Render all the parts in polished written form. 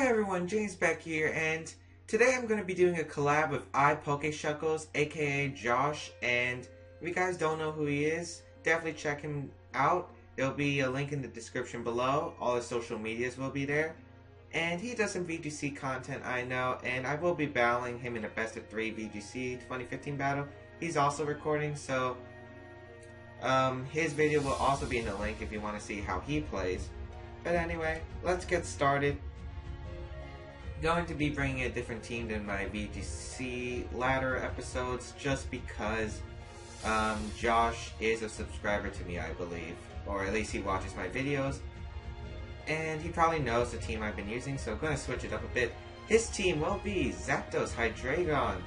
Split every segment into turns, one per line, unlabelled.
Hi everyone, James Baek here, and today I'm going to be doing a collab with IPokeShuckles, aka Josh, and if you guys don't know who he is, definitely check him out. There'll be a link in the description below, all his social medias will be there, and he does some VGC content, I know, and I will be battling him in a best of 3 VGC 2015 battle. He's also recording, so his video will also be in the link if you want to see how he plays. But anyway, let's get started. Going to be bringing a different team than my VGC ladder episodes just because Josh is a subscriber to me, I believe, or at least he watches my videos, and he probably knows the team I've been using, so I'm going to switch it up a bit. His team will be Zapdos, Hydreigon,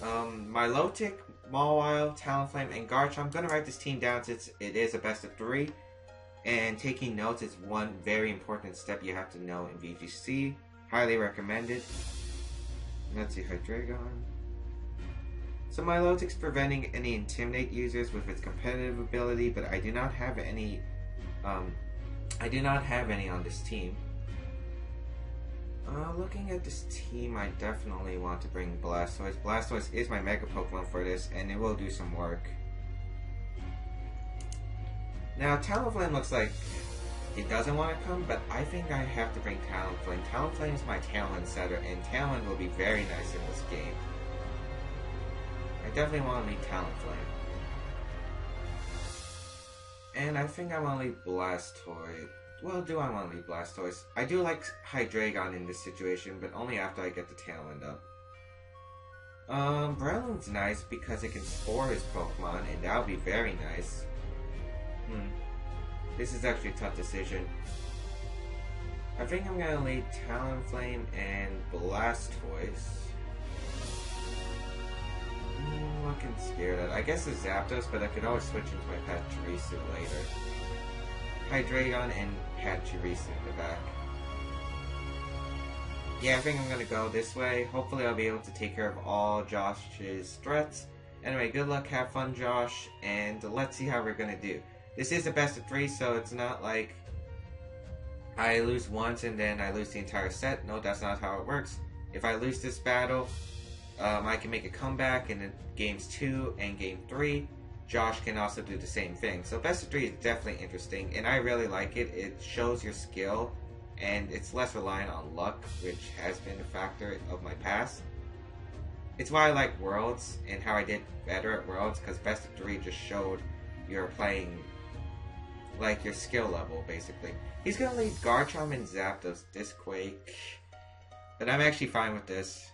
Milotic, Mawile, Talonflame, and Garchomp. I'm going to write this team down since it is a best of 3, and taking notes is one very important step you have to know in VGC. Highly recommended. Let's see, Hydreigon. So Milotic's preventing any Intimidate users with its competitive ability, but I do not have any on this team. Looking at this team, I definitely want to bring Blastoise. Blastoise is my Mega Pokemon for this, and it will do some work. Now, Talonflame looks like it doesn't want to come, but I think I have to bring Talonflame. Talonflame is my Talon setter, and Talon will be very nice in this game. I definitely want to lead Talonflame. And I think I want to lead Blastoise. Well, do I want to lead Blastoise? I do like Hydreigon in this situation, but only after I get the Talon up. Breloom's nice because it can spore his Pokemon, and that would be very nice. This is actually a tough decision. I think I'm gonna lead Talonflame and Blastoise. I'm looking scared at. I guess it's Zapdos, but I could always switch into my Pachirisu later. Hydreigon and Pachirisu in the back. Yeah, I think I'm gonna go this way. Hopefully I'll be able to take care of all Josh's threats. Anyway, good luck, have fun, Josh, and let's see how we're gonna do. This is a best of 3, so it's not like I lose once and then I lose the entire set. No, that's not how it works. If I lose this battle, I can make a comeback in games 2 and game 3. Josh can also do the same thing. So best of 3 is definitely interesting, and I really like it. It shows your skill, and it's less reliant on luck, which has been a factor of my past. It's why I like Worlds and how I did better at Worlds, because best of 3 just showed you're playing like your skill level, basically. He's gonna lead Garchomp and Zapdos this Quake, but I'm actually fine with this.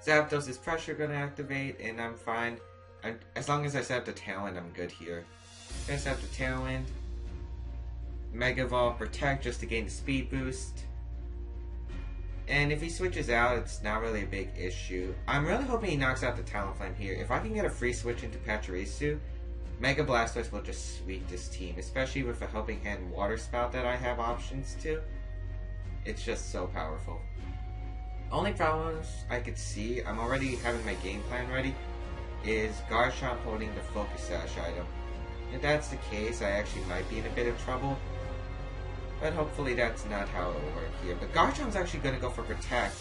Zapdos' pressure gonna activate, and I'm fine. As long as I set up the Talon, I'm good here. I'm gonna set up the Talon. Mega Evolve, Protect just to gain the speed boost. And if he switches out, it's not really a big issue. I'm really hoping he knocks out the Talonflame here. If I can get a free switch into Pachirisu, Mega Blastoise will just sweep this team, especially with a Helping Hand Water Spout that I have options to. It's just so powerful. Only problems I could see, I'm already having my game plan ready, is Garchomp holding the Focus Sash item. If that's the case, I actually might be in a bit of trouble. But hopefully that's not how it will work here. But Garchomp's actually going to go for Protect.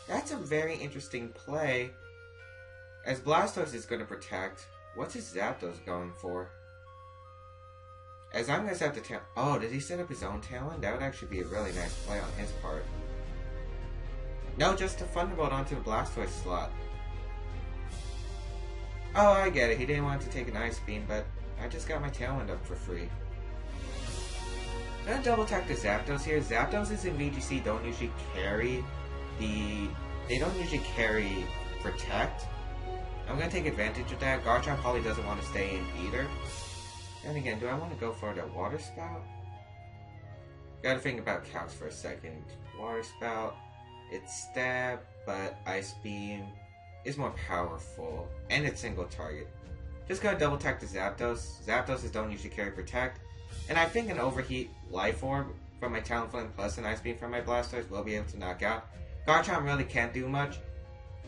That's a very interesting play, as Blastoise is going to Protect. What's his Zapdos going for? As I'm going to set the Talon. Oh, did he set up his own Talon? That would actually be a really nice play on his part. No, just a Thunderbolt onto the Blastoise slot. Oh, I get it. He didn't want to take an Ice Beam, but I just got my Talon up for free. I'm going to double attack the Zapdos here. Zapdoses in VGC don't usually carry They don't usually carry Protect. I'm going to take advantage of that. Garchomp probably doesn't want to stay in either. And again, do I want to go for the Water Spout? Gotta think about calcs for a second. Water Spout, it's Stab, but Ice Beam is more powerful. And it's single target. Just gonna double attack the Zapdos. Zapdoses don't usually carry Protect. And I think an Overheat Life Orb from my Talonflame plus an Ice Beam from my Blastoise will be able to knock out. Garchomp really can't do much.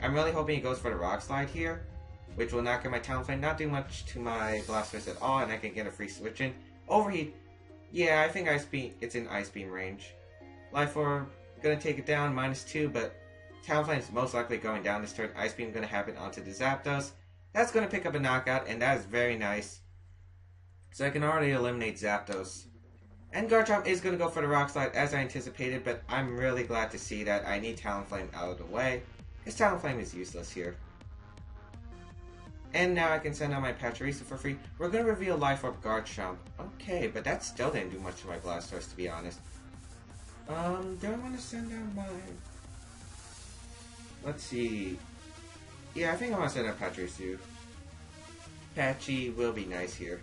I'm really hoping he goes for the Rock Slide here, which will knock out my Talonflame, not do much to my Blastoise at all, and I can get a free switch in. Overheat, yeah, I think Ice Beam, it's in Ice Beam range. Life Orb gonna take it down, -2, but Talonflame's most likely going down this turn. Ice Beam gonna happen onto the Zapdos. That's gonna pick up a knockout, and that is very nice. So I can already eliminate Zapdos. And Garchomp is going to go for the Rock Slide as I anticipated, but I'm really glad to see that. I need Talonflame out of the way, because Talonflame is useless here. And now I can send out my Pachirisu for free. We're going to reveal Life Orb Garchomp. Okay, but that still didn't do much to my Blastoise, to be honest. Do I want to send out my... Let's see. Yeah, I think I want to send out Pachirisu. Patchy will be nice here.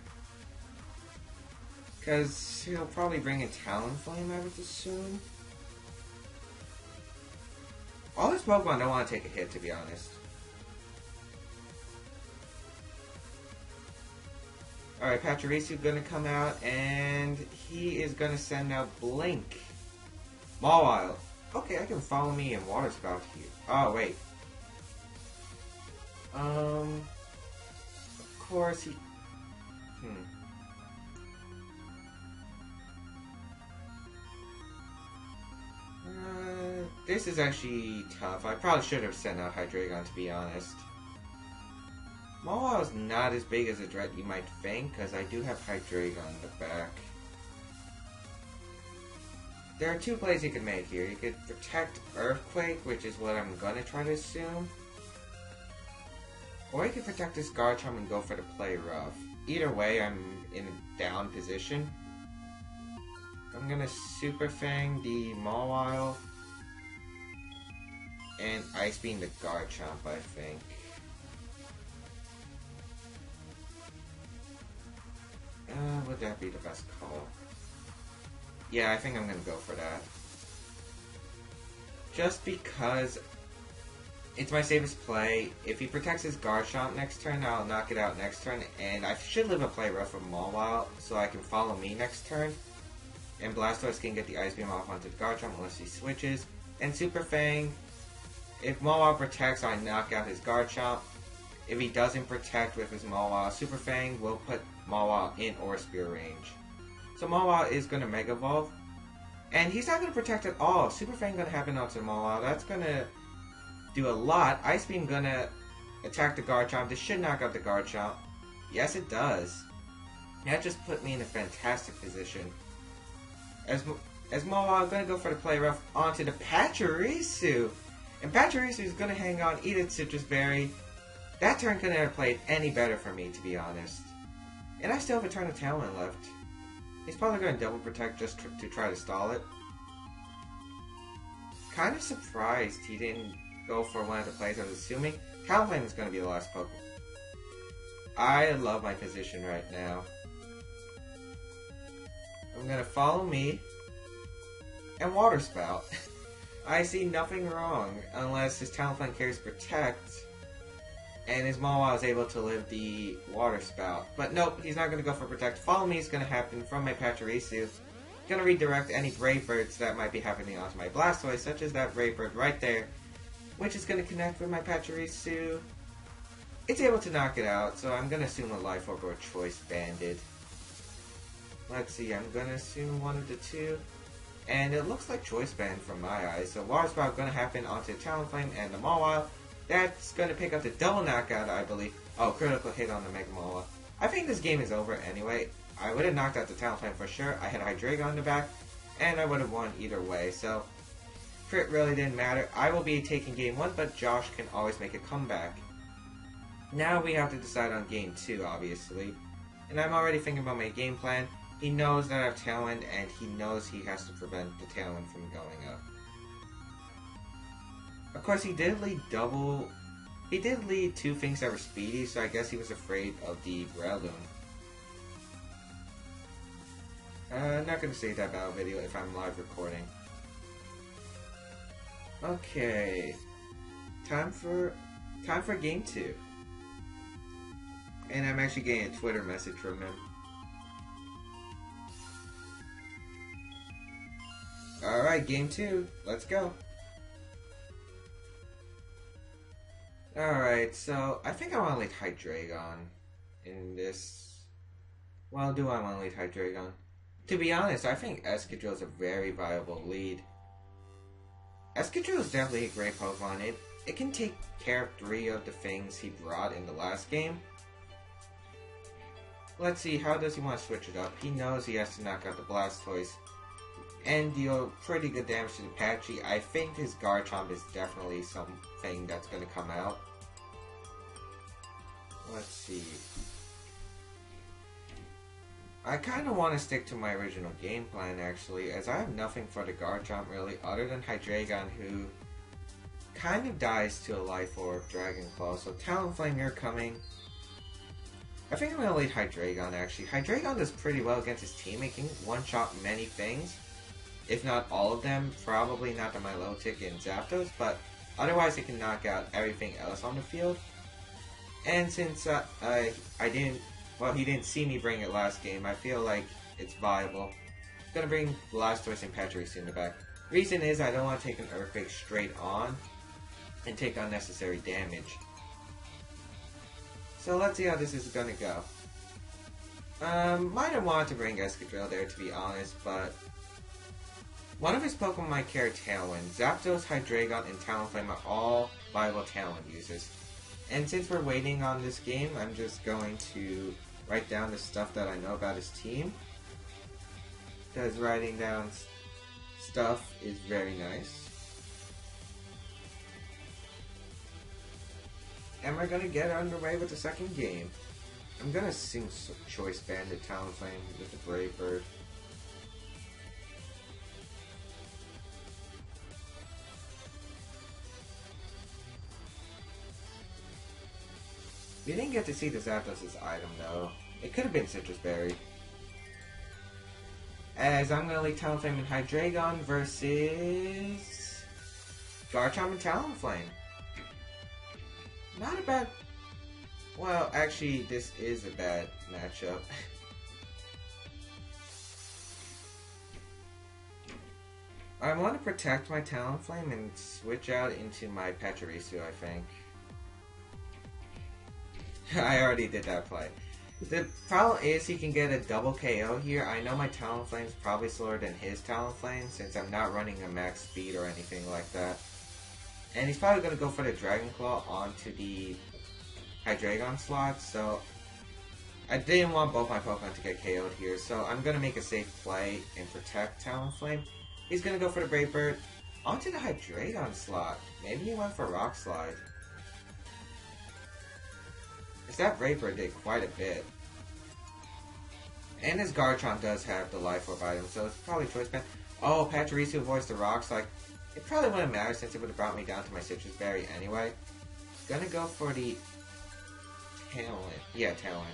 Because he'll probably bring in Talonflame, I would assume. All his Pokemon don't want to take a hit, to be honest. Alright, Pachirisu gonna come out, and he is gonna send out Blink. Mawile. Okay, I can follow me in Water Spout here. Oh, wait. Of course he... This is actually tough. I probably should have sent out Hydreigon, to be honest. Mawile is not as big as a threat you might think, because I do have Hydreigon in the back. There are two plays you can make here. You could protect Earthquake, which is what I'm gonna try to assume. Or you could protect this Garchomp and go for the play rough. Either way, I'm in a down position. I'm gonna Super Fang the Mawile. And Ice Beam the Garchomp, I think. Would that be the best call? Yeah, I think I'm gonna go for that. Just because it's my safest play. If he protects his Garchomp next turn, I'll knock it out next turn. And I should live a play rough from Mawile so I can follow me next turn. And Blastoise can get the Ice Beam off onto the Garchomp unless he switches. And Super Fang, if Mawile protects, I knock out his Garchomp. If he doesn't protect with his Mawile, Super Fang will put Mawile in or Spear range. So Mawile is going to Mega Evolve. And he's not going to protect at all. Super Fang going to happen onto Mawile. That's going to do a lot. Ice Beam going to attack the Garchomp. This should knock out the Garchomp. Yes, it does. That just put me in a fantastic position. As Mawile going to go for the play rough onto the Pachirisu. And Pachirisu is going to hang on, eat its Citrus Berry. That turn couldn't have played any better for me, to be honest. And I still have a turn of Talon left. He's probably going to double protect just to try to stall it. Kind of surprised he didn't go for one of the plays I was assuming. Talonflame is going to be the last Pokemon. I love my position right now. I'm going to follow me and Water Spout. I see nothing wrong unless his Talonflame carries Protect and his Mawile is able to live the Water Spout. But nope, he's not going to go for Protect. Follow Me is going to happen from my Pachirisu. Going to redirect any Brave Birds that might be happening onto my Blastoise, such as that Brave Bird right there, which is going to connect with my Pachirisu. It's able to knock it out, so I'm going to assume a Life Orb or Choice Banded. Let's see, I'm going to assume one of the two. And it looks like Choice Band from my eyes. So Water Spout going to happen onto Talonflame and the Mawile. That's going to pick up the double knockout, I believe. Oh, critical hit on the Mega Mawile. I think this game is over anyway. I would have knocked out the Talonflame for sure. I had Hydreigon in the back. And I would have won either way. So, crit really didn't matter. I will be taking game 1, but Josh can always make a comeback. Now we have to decide on game 2, obviously. And I'm already thinking about my game plan. He knows that I have Tailwind, and he knows he has to prevent the Tailwind from going up. Of course, he did lead two things that were speedy, so I guess he was afraid of the Breloom. I'm not going to save that battle video if I'm live recording. Okay. Time for game 2. And I'm actually getting a Twitter message from him. Alright, game 2. Let's go. Alright, so I think I want to lead Hydreigon in this. Well, do I want to lead Hydreigon? To be honest, I think Escadrille is a very viable lead. Escadrille is definitely a great Pokemon. It can take care of 3 of the things he brought in the last game. Let's see, how does he want to switch it up? He knows he has to knock out the Blastoise and deal pretty good damage to the Patchy. I think his Garchomp is definitely something that's going to come out. Let's see. I kind of want to stick to my original game plan actually, as I have nothing for the Garchomp really, other than Hydreigon, who kind of dies to a Life Orb Dragon Claw. So Talonflame, you're coming. I think I'm going to lead Hydreigon actually. Hydreigon does pretty well against his team. It can one-shot many things, if not all of them. Probably not the Milotic and Zapdos, but otherwise it can knock out everything else on the field. And since he didn't see me bring it last game, I feel like it's viable. I'm gonna bring Blastoise and Pachirisu in the back. Reason is I don't want to take an Earthquake straight on and take unnecessary damage. So let's see how this is gonna go. Might have wanted to bring Escadrille there, to be honest, but one of his Pokemon might carry Tailwind. Zapdos, Hydreigon, and Talonflame are all viable Tailwind users. And since we're waiting on this game, I'm just going to write down the stuff that I know about his team. Because writing down stuff is very nice. And we're going to get underway with the second game. I'm going to sing Choice Banded Talonflame with the Brave Bird. We didn't get to see the Zapdos' item though. It could have been Citrus Berry. As I'm going to lead Talonflame and Hydreigon versus Garchomp and Talonflame. Not a bad... Well, actually, this is a bad matchup. I want to protect my Talonflame and switch out into my Pachirisu, I think. I already did that play. The problem is he can get a double KO here. I know my Talonflame is probably slower than his Talonflame since I'm not running a max speed or anything like that. And he's probably going to go for the Dragon Claw onto the Hydreigon slot, so I didn't want both my Pokemon to get KO'd here, so I'm going to make a safe play and protect Talonflame. He's going to go for the Brave Bird onto the Hydreigon slot. Maybe he went for Rock Slide. Because that Brave Bird did quite a bit. And his Garchomp does have the Life Orb item, so it's probably Choice Band. Oh, Pachirisu avoids the Rock Slide. It probably wouldn't matter since it would have brought me down to my Citrus Berry anyway. Gonna go for the Tailwind. Yeah, Tailwind.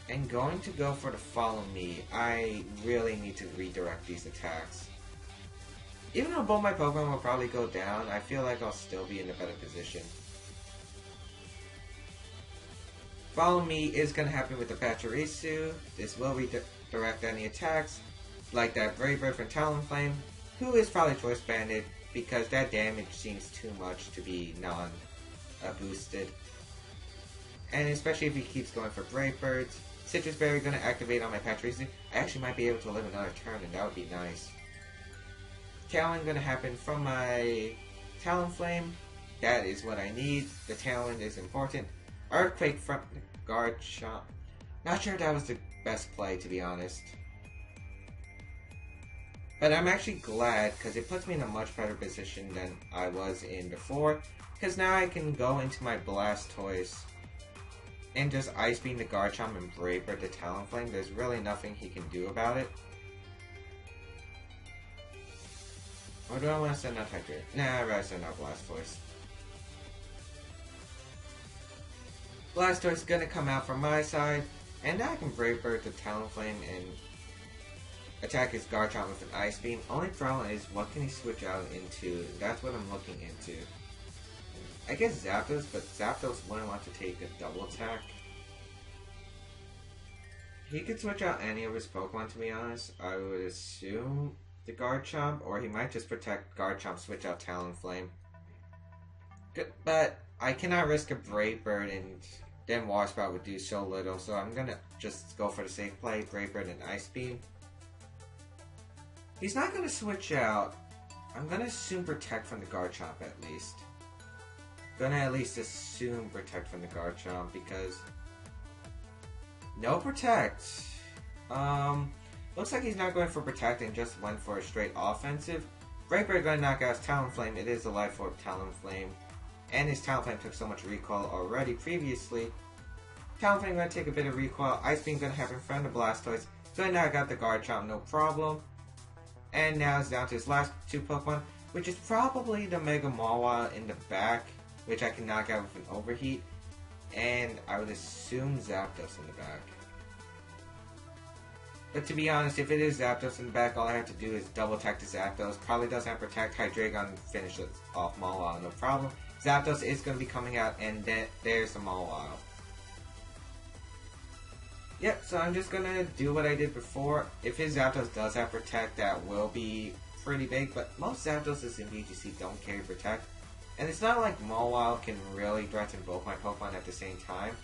And going to go for the Follow Me. I really need to redirect these attacks. Even though both my Pokemon will probably go down, I feel like I'll still be in a better position. Follow Me is going to happen with the Pachirisu. This will redirect any attacks, like that Brave Bird from Talonflame, who is probably Choice Banded, because that damage seems too much to be non-boosted. And especially if he keeps going for Brave Birds. Citrus Berry going to activate on my Pachirisu. I actually might be able to live another turn, and that would be nice. Talon going to happen from my Talonflame. That is what I need. The Talon is important. Earthquake from Garchomp. Not sure that was the best play, to be honest. But I'm actually glad, because it puts me in a much better position than I was in before. Because now I can go into my Blastoise and just Ice Beam the Garchomp and Brave Bird the Talonflame. There's really nothing he can do about it. Or do I want to send out Hydreigon? Nah, I'd rather send out Blastoise. Blastoise is gonna come out from my side, and I can Brave Bird the Talonflame and attack his Garchomp with an Ice Beam. Only problem is, what can he switch out into? That's what I'm looking into. I guess Zapdos, but Zapdos wouldn't want to take a double attack. He could switch out any of his Pokemon, to be honest. I would assume the Garchomp, or he might just protect Garchomp, switch out Talonflame. Good, but I cannot risk a Brave Bird, and then Water Spout would do so little, so I'm gonna just go for the safe play, Brave Bird and Ice Beam. He's not gonna switch out I'm gonna assume Protect from the Garchomp at least. Gonna at least assume Protect from the Garchomp because no Protect. Looks like he's not going for Protect and just went for a straight offensive. Brave Bird gonna knock out his Talonflame. It is a Life Orb Talonflame. And his Talonflame took so much recoil already previously. Talonflame gonna take a bit of recoil. Ice Beam gonna happen in front of Blastoise. Gonna knock out the Garchomp, no problem. And now it's down to his last two Pokemon, which is probably the Mega Mawile in the back, which I can knock out with an Overheat. And I would assume Zapdos in the back. But to be honest, if it is Zapdos in the back, all I have to do is double attack the Zapdos. Probably doesn't have Protect, Hydreigon, and finish it off Mawile, no problem. Zapdos is going to be coming out, and then there's the Mawile. Yep, so I'm just going to do what I did before. If his Zapdos does have Protect, that will be pretty big, but most Zapdoses in VGC don't carry Protect. And it's not like Mawile can really threaten both my Pokemon at the same time.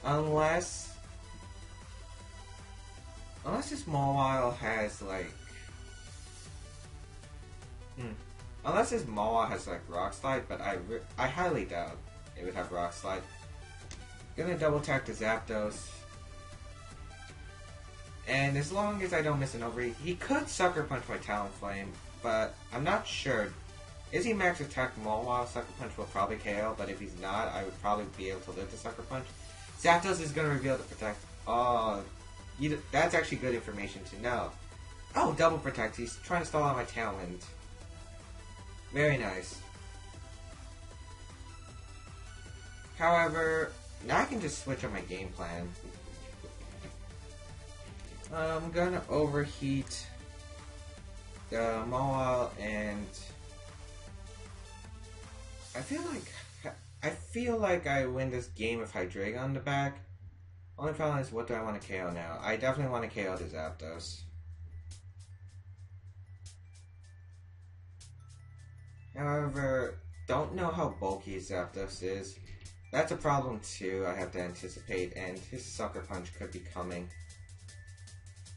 Unless this Mawile has like... Unless this Mawile has like Rock Slide, but I highly doubt it would have Rock Slide. Gonna double attack the Zapdos. And as long as I don't miss an Overheat, he could Sucker Punch my Talonflame, but I'm not sure. Is he max attack Mawile? Sucker Punch will probably KO, but if he's not, I would probably be able to live the Sucker Punch. Zapdos is gonna reveal the Protect. Oh, that's actually good information to know. Oh, double Protect. He's trying to stall out my Tailwind. Very nice. However, now I can just switch up my game plan. I'm gonna Overheat the Mawile, and I feel like I win this game with Hydreigon in the back. Only problem is, what do I want to KO now? I definitely want to KO the Zapdos. However, don't know how bulky Zapdos is. That's a problem too, I have to anticipate, and his Sucker Punch could be coming.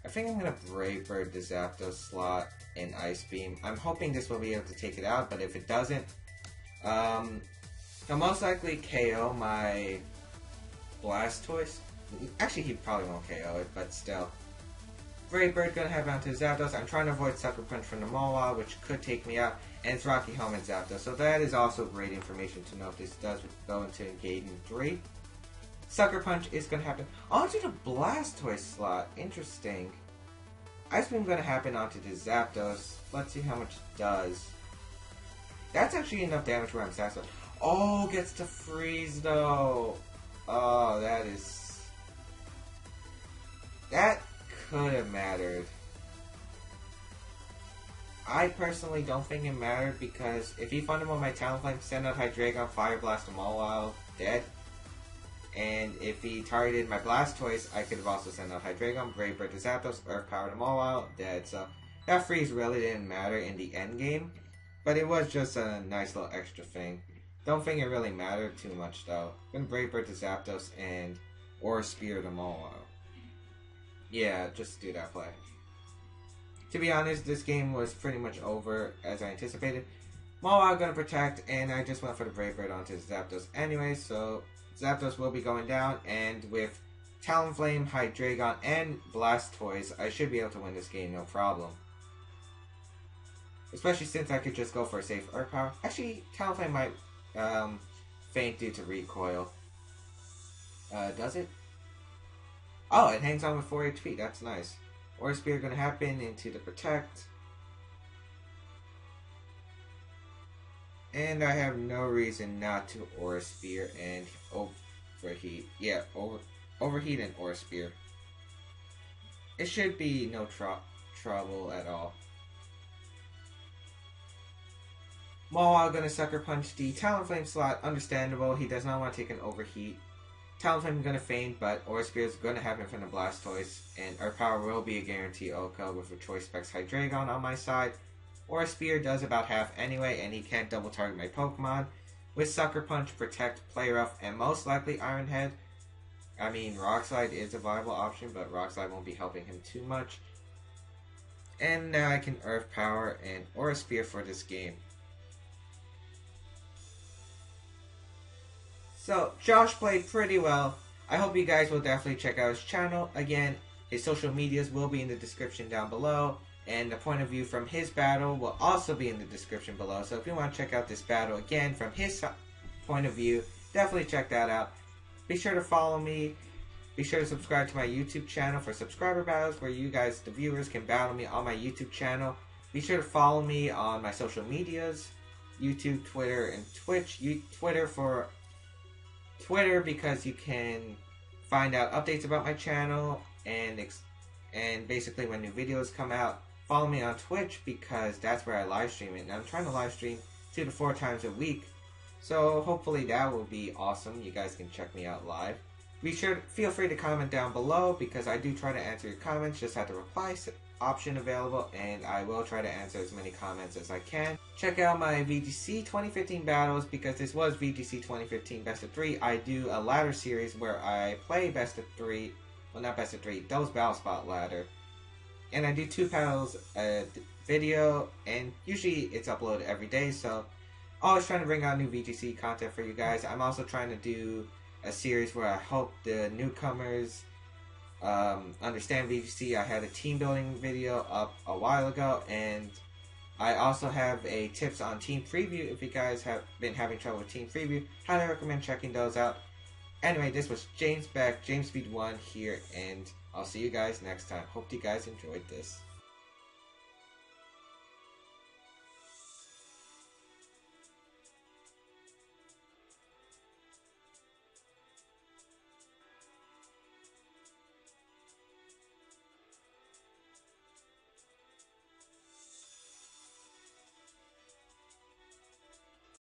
I think I'm going to Brave Bird the Zapdos slot in Ice Beam. I'm hoping this will be able to take it out, but if it doesn't, he'll most likely KO my Blastoise. Actually, he probably won't KO it, but still. Brave Bird gonna head down to Zapdos. I'm trying to avoid Sucker Punch from the Mawile, which could take me out, and it's Rocky Helmet Zapdos. So that is also great information to know if this does go into Engaging 3. Sucker Punch is gonna happen onto the Blastoise slot. Interesting. Ice Beam gonna happen onto the Zapdos. Let's see how much it does. That's actually enough damage where I'm satisfied. Oh, gets to freeze though. Oh, that could have mattered. I personally don't think it mattered because if he funded my Talonflame, send out Hydreigon, Fire Blast him all while dead. And if he targeted my Blastoise, I could have also sent out Hydreigon, Brave Bird to Zapdos, Earth Powered him all while dead. So that freeze really didn't matter in the end game, but it was just a nice little extra thing. Don't think it really mattered too much though. Gonna Brave Bird to Zapdos and or Spear them all out. Yeah, just do that play. To be honest, this game was pretty much over as I anticipated. Mawile gonna Protect, and I just went for the Brave Bird onto Zapdos anyway, so Zapdos will be going down, and with Talonflame, Hydreigon, and Blastoise, I should be able to win this game no problem. Especially since I could just go for a safe Earth Power. Actually, Talonflame might faint due to recoil. Does it? Oh, it hangs on with 4 HP. That's nice. Aura Spear gonna happen into the Protect. And I have no reason not to Aura Spear and Overheat. Yeah, Overheat and Aura Spear. It should be no trouble at all. Mawile gonna Sucker Punch the Talonflame slot. Understandable. He does not want to take an Overheat. Talonflame gonna faint, but Aura Spear is gonna happen from the Blastoise, and Earth Power will be a guarantee OHKO with a Choice Specs Hydreigon on my side. Aura Spear does about half anyway, and he can't double target my Pokemon. With Sucker Punch, Protect, Play Rough, and most likely Iron Head. I mean, Rock Slide is a viable option, but Rock Slide won't be helping him too much. And now I can Earth Power and Aura Sphere for this game. So, Josh played pretty well. I hope you guys will definitely check out his channel. Again, his social medias will be in the description down below. And the point of view from his battle will also be in the description below. So if you want to check out this battle again from his point of view, definitely check that out. Be sure to follow me. Be sure to subscribe to my YouTube channel for subscriber battles where you guys, the viewers, can battle me on my YouTube channel. Be sure to follow me on my social medias, YouTube, Twitter, and Twitch. Twitter because you can find out updates about my channel and basically when new videos come out. Follow me on Twitch because that's where I live stream it. And I'm trying to live stream 2 to 4 times a week. So hopefully that will be awesome. You guys can check me out live. Feel free to comment down below because I do try to answer your comments. Just have the reply option available and I will try to answer as many comments as I can. Check out my VGC 2015 battles because this was VGC 2015 Best of 3. I do a ladder series where I play Best of 3. Well, not Best of 3. Those Battle Spot ladder. And I do 2 battles a video, and usually it's uploaded every day, so always trying to bring out new VGC content for you guys. I'm also trying to do a series where I hope the newcomers understand VGC. I had a team building video up a while ago, and I also have a tips on Team Preview. If you guys have been having trouble with Team Preview, highly recommend checking those out. Anyway, this was James Baek, James Speed 1 here, and I'll see you guys next time. Hope you guys enjoyed this.